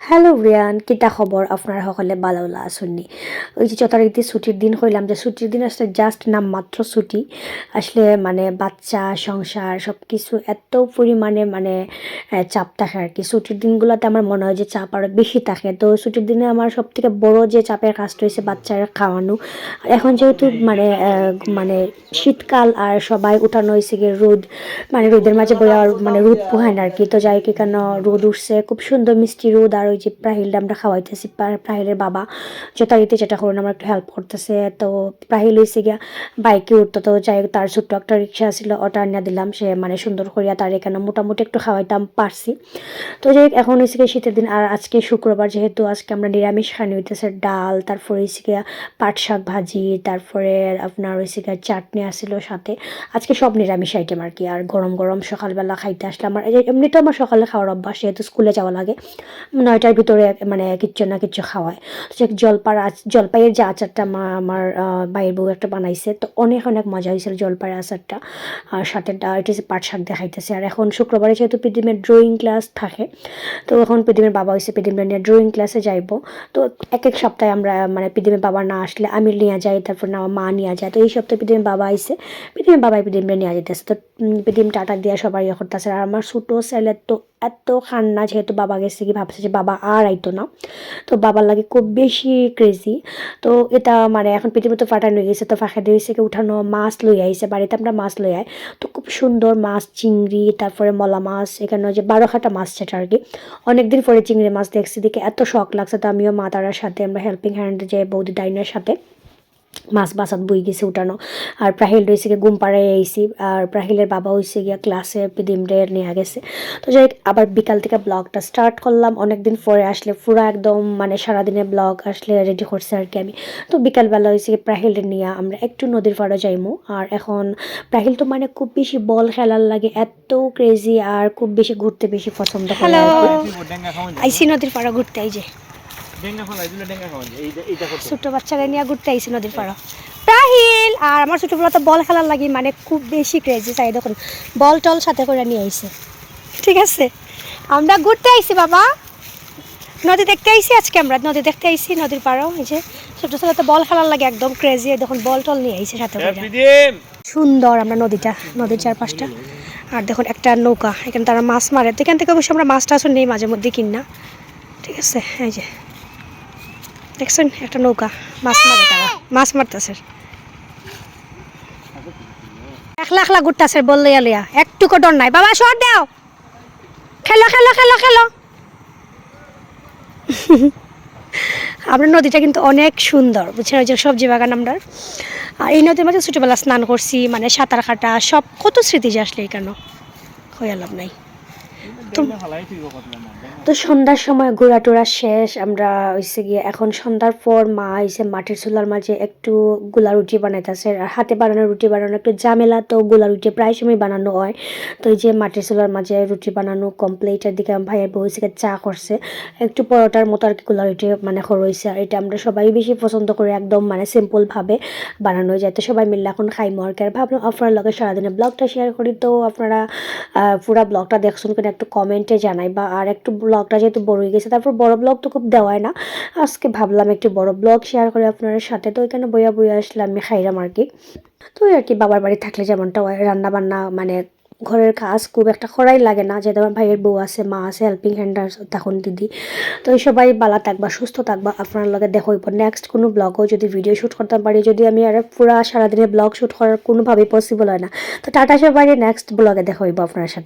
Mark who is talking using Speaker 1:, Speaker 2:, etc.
Speaker 1: Hello Riyan, কিতা খবর? আপনারা সকলে ভালো আছেননি? ওই যে যথারীতি ছুটির দিন হইলাম, যে ছুটির দিন আসলে জাস্ট নামমাত্র ছুটি। আসলে মানে বাচ্চা সংসার সব কিছু এত পরিমাণে চাপ থাকে আর কি। ছুটির দিনগুলোতে আমার মনে হয় যে চাপ আরও বেশি থাকে। তো ছুটির দিনে আমার সব থেকে বড় যে চাপের কাজটা হয়েছে বাচ্চারা খাওয়ানো। এখন যেহেতু মানে শীতকাল আর সবাই উঠানো হয়েছে গিয়ে রোদ, মানে রোদের মাঝে বইয়া রোদ পোহায় না আর কি। তো যাই কি কেন রোদ উঠছে, খুব সুন্দর মিষ্টি রোদ। আর ওই যে প্রাহিলটা আমরা খাওয়াইতেছি, প্রাহিলের বাবা যথারীতি যেটা করুন আমার একটু হেল্প করতেছে। তো প্রাহিল হয়েছে গিয়া বাইকে উঠতো, তো যাই হোক তার ছোট্ট একটা রিক্সা ছিল, ওটা আনিয়া দিলাম। সে সুন্দর করিয়া তার এখানে মোটামুটি একটু খাওয়াইতাম পারছি। তো যাই হোক এখন হয়েছে গিয়ে শীতের দিন, আর আজকে শুক্রবার যেহেতু আজকে আমরা নিরামিষ খানি হইতেছে, ডাল, তারপরে হয়েছে গিয়া পাট শাক ভাজি, তারপরে আপনার হয়েছে গিয়া চাটনি আসছিল সাথে। আজকে সব নিরামিষ আইটেম আর কি। আর গরম গরম সকালবেলা খাইতে আসলে আমার এমনিতেও আমার সকালে খাওয়ার অভ্যাস, যেহেতু স্কুলে যাওয়া লাগে 9টার ভিতরে কিচ্ছু না কিচ্ছু খাওয়ায়। তো জলপাইয়ের যে আচারটা আমার বাইয়ের বউ একটা বানাইছে, তো অনেক অনেক মজা হয়েছিল জলপাইয়ের আচারটা। আর সাথে এটা হচ্ছে পাট শাক দেখাইতেছে। আর এখন শুক্রবারে যেহেতু পৃথিবীর ড্রয়িং ক্লাস থাকে, তো এখন পৃথিবীর বাবা হয়েছে পৃথিবীর নিয়ে ড্রয়িং ক্লাসে যাইব। তো এক এক সপ্তাহে আমরা পৃথিবীর বাবা না আসলে আমি নিয়ে যাই, তারপর না মা নিয়ে যায়। তো এই সপ্তাহে পৃথিবীর বাবা আইসে, পৃথিবীর বাবাই পৃথিবীর নিয়ে যেতেছে। তো পৃথিবী টাটা দিয়ে সবাই ইয়ে করতেছে। আর আমার ছোটো ছেলের তো এত খান্না, যেহেতু বাবা গেছে কি ভাবছে যে বাবা আর আইতো না, তো বাবার লাগে খুব বেশি ক্রেজি। তো এটা এখন পৃথিবী তো ফাটানো হয়ে গেছে, তো ফাঁকা দিয়ে হয়েছে উঠানো মাছ লই আইছে বাড়িতে, আমরা মাছ লই আই। তো খুব সুন্দর মাছ, চিংড়ি, তারপরে মলা মাছ, এখানে যে 12 মাছ, সেটা আর কি। অনেকদিন পরে চিংড়ি মাছ দেখছি, দেখে এত শখ লাগছে। তো আমিও মা তারার সাথে আমরা হেল্পিং হ্যান্ড যে বৌদি ডাইনের সাথে মাছ বাসাত বই গেছে উঠানো। আর প্রাহিল রয়েছে গিয়ে ঘুম পাড়াই আইসি, আর প্রাহিলের বাবা হয়েছে গিয়া ক্লাসে পিদিমরে নিয়ে গেছে। তো যাই আবার বিকাল থেকে ব্লগটা স্টার্ট করলাম, অনেকদিন পরে আসলে পুরো একদম সারাদিনের ব্লগ আসলে রেডি করছে আর কি আমি। তো বিকালবেলা হয়েছে গিয়ে প্রাহিলের নিয়ে আমরা একটু নদীর পাড়ে যাইমু। আর এখন প্রাহিল তো খুব বেশি বল খেলার লাগে, এত ক্রেজি, আর খুব বেশি ঘুরতে বেশি পছন্দ করে। আইসি নদীর পাড়ে ঘুরতে, এই যে ছোট বাচ্চারা নিয়ে ঘুরতে আইসি নদীর পাড়া প্রাহিল। আর আমার ছোটবেলা তো বল খেলার লাগি খুব বেশি ক্রেজি, চাই দেখুন বল টল সাথে করে নিয়ে আইসে। ঠিক আছে, আমরা ঘুরতে আইসি বাবা, নদী দেখতে আইসি। আজকে আমরা নদী দেখতে আইসি, নদীর পাড়াও। এই যে ছোট ছোট তো বল খেলার লাগে একদম ক্রেজি, দেখুন বল টল নিয়ে আইসে সাথে করে। সুন্দর আমরা নদীর চারপাশটা। আর দেখুন একটা নৌকা, এখানে তারা মাছ মারে। তো এখান থেকে অবশ্যই আমরা মাছ টাছ নেই মাঝে মধ্যে কিনা। ঠিক আছে, এই যে দেখছেন একটা নৌকা, মাছ মারে, তারা মাছ মারতেছে। একলা একলা ঘুরতেছে বল লইয়া লইয়া, একটুকু ডর নাই। বাবা শট দাও, খেলো খেলো খেলো খেলো। আপনার নদীটা কিন্তু অনেক সুন্দর, বুঝছেন? ওই যে সবজি বাগান আমরা। আর এই নদীর মাঝে ছোটোবেলা স্নান করছি, সাঁতার কাটা সব কত স্মৃতি যে আসলে কেন হয়ে লাভ নাই। তো সন্ধ্যার সময় ঘোরা টোরা শেষ, আমরা হয়েছে গিয়ে এখন সন্ধ্যার পর মা হয়েছে মাটির চুলার মাঝে একটু গোলা রুটি বানাইতেছে। আর হাতে বানানো রুটি বানানো একটু ঝামেলা, তো গোলা রুটি প্রায় সময় বানানো হয়। তো এই যে মাটির চুলার মাঝে রুটি বানানো কমপ্লিটের দিকে ভাইয়ের বউ হয়েছে চা করছে, একটু পরোটার মতো আর কি গোলা রুটি হয়েছে। আর এটা আমরা সবাই বেশি পছন্দ করি, একদম সিম্পলভাবে বানানো যায়। তো সবাই মিলে এখন খাইমো আর কি। আর ভাবলাম আপনার লগে সারাদিনের ব্লগটা শেয়ার করি। তো আপনারা পুরো ব্লগটা দেখছেন কিনা একটু কমেন্টে জানাই। বা আর একটু ব্লগটা যেহেতু বড় হয়ে গেছে, তারপর বড় ব্লগ তো খুব দেওয়ায় না, আজকে ভাবলাম একটু বড় ব্লগ শেয়ার করে আপনাদের সাথে। তো এখানে বইয়া আসলাম আমি খাইলাম আর কি। তো আর কি বাবার বাড়ি থাকলে যেমনটা রান্না বান্না ঘরের কাজ খুব একটা করাই লাগে না, যেহেতু আমার ভাইয়ের বউ আছে, মা আছে, হেল্পিং হ্যান্ড তখন দিদি। তো এই সবাই ভালো থাকবা, সুস্থ থাকবা। আপনার লগে দেখো নেক্সট কোনো ব্লগও যদি ভিডিও শ্যুট করতে পারি, যদি আমি আর পুরো সারাদিনের ব্লগ শ্যুট করার কোনোভাবেই পসিবল হয় না। তো টাটা সবাই, নেক্সট ব্লগে দেখা হইব আপনার সাথে।